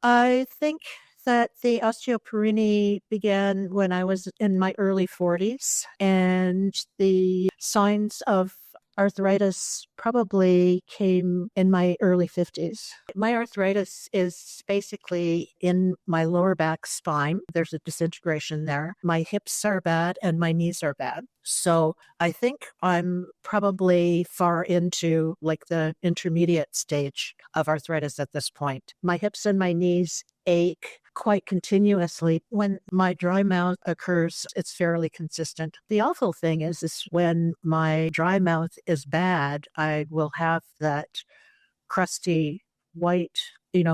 I think that the osteopenia began when I was in my early 40s, and the signs of arthritis probably came in my early 50s. My arthritis is basically in my lower back spine. There's a disintegration there. My hips are bad and my knees are bad. So I think I'm probably far into like the intermediate stage of arthritis at this point. My hips and my knees ache quite continuously. When my dry mouth occurs, it's fairly consistent. The awful thing is when my dry mouth is bad, I will have that crusty white,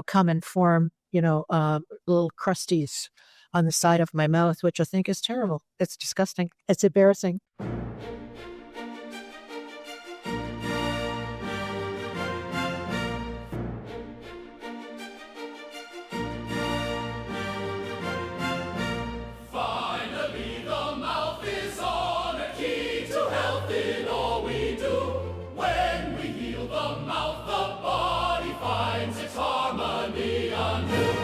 come and form, little crusties on the side of my mouth, which I think is terrible. It's disgusting. It's embarrassing. Finally, the mouth is on a key to health in all we do. When we heal the mouth, the body finds its harmony anew.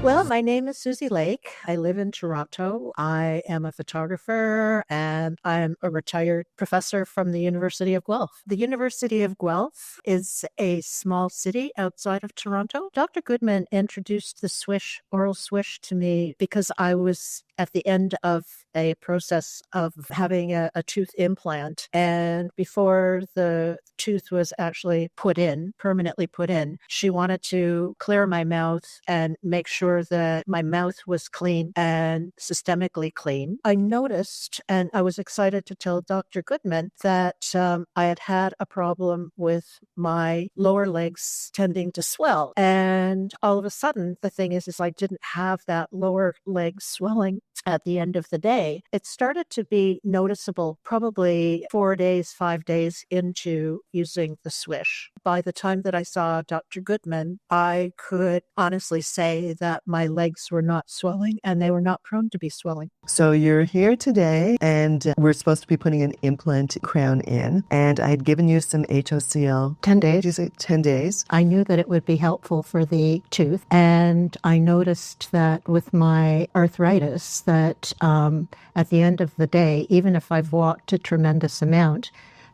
Well, my name is Suzy Lake. I live in Toronto. I am a photographer and I'm a retired professor from the University of Guelph. The University of Guelph is a small city outside of Toronto. Dr. Goodman introduced the swish, oral swish, to me because I was at the end of a process of having a tooth implant. And before the tooth was actually permanently put in, she wanted to clear my mouth and make sure that my mouth was clean and systemically clean. I noticed, and I was excited to tell Dr. Goodman that I had had a problem with my lower legs tending to swell. And all of a sudden, the thing is I didn't have that lower leg swelling at the end of the day. It started to be noticeable probably 4 days, 5 days into using the swish. By the time that I saw Dr. Goodman, I could honestly say that my legs were not swelling and they were not prone to be swelling. So you're here today and we're supposed to be putting an implant crown in, and I had given you some HOCL. 10 days. Did you say 10 days? I knew that it would be helpful for the tooth, and I noticed that with my arthritis that at the end of the day, even if I've walked a tremendous amount,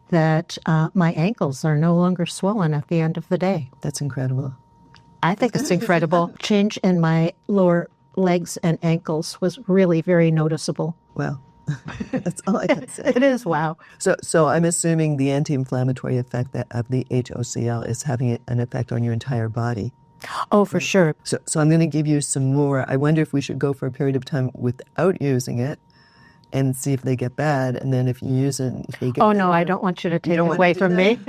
that my ankles are no longer swollen at the end of the day. That's incredible. I think it's incredible. Change in my lower legs and ankles was really very noticeable. Well, that's all I can say. It is, wow. So I'm assuming the anti-inflammatory effect of the HOCL is having an effect on your entire body. Oh, for sure. So I'm going to give you some more. I wonder if we should go for a period of time without using it and see if they get bad. And then if you use it, if they get Oh, no, I don't want you to take it away from me.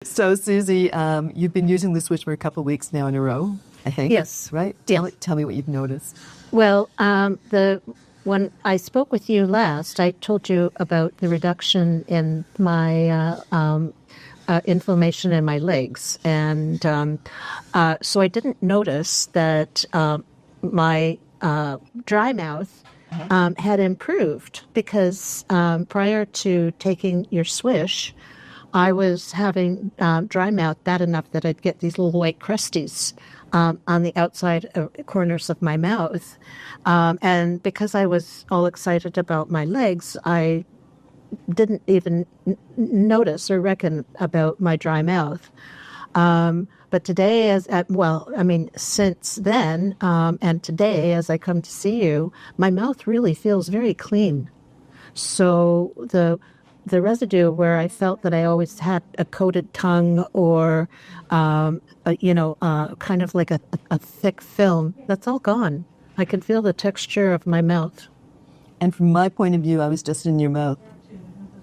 So, Suzy, you've been using the swish for a couple of weeks now in a row, I think. Yes. Right? Yes. Tell me what you've noticed. Well, when I spoke with you last, I told you about the reduction in my inflammation in my legs. And so I didn't notice that my dry mouth had improved because prior to taking your swish, I was having dry mouth bad enough that I'd get these little white crusties on the outside corners of my mouth. And because I was all excited about my legs, I didn't even notice or reckon about my dry mouth. But today, since then and today, as I come to see you, my mouth really feels very clean. So the residue where I felt that I always had a coated tongue or, kind of like a thick film, that's all gone. I can feel the texture of my mouth. And from my point of view, I was just in your mouth,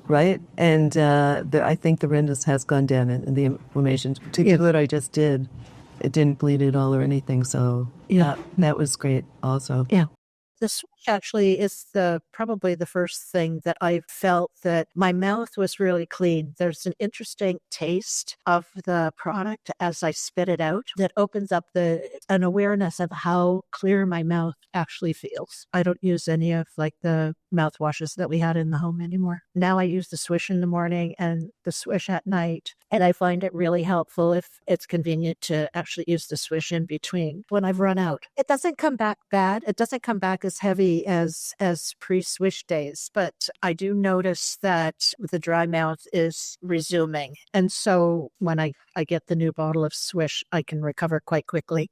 right? And I think the redness has gone down and the inflammation, particularly what I just did, it didn't bleed at all or anything. So yeah, that was great also. Yeah. The swish actually is probably the first thing that I felt that my mouth was really clean. There's an interesting taste of the product as I spit it out that opens up an awareness of how clear my mouth actually feels. I don't use any of like the mouthwashes that we had in the home anymore. Now I use the swish in the morning and the swish at night. And I find it really helpful if it's convenient to actually use the swish in between when I've run out. It doesn't come back bad. It doesn't come back as heavy as pre-swish days, but I do notice that the dry mouth is resuming. And so when I get the new bottle of swish, I can recover quite quickly.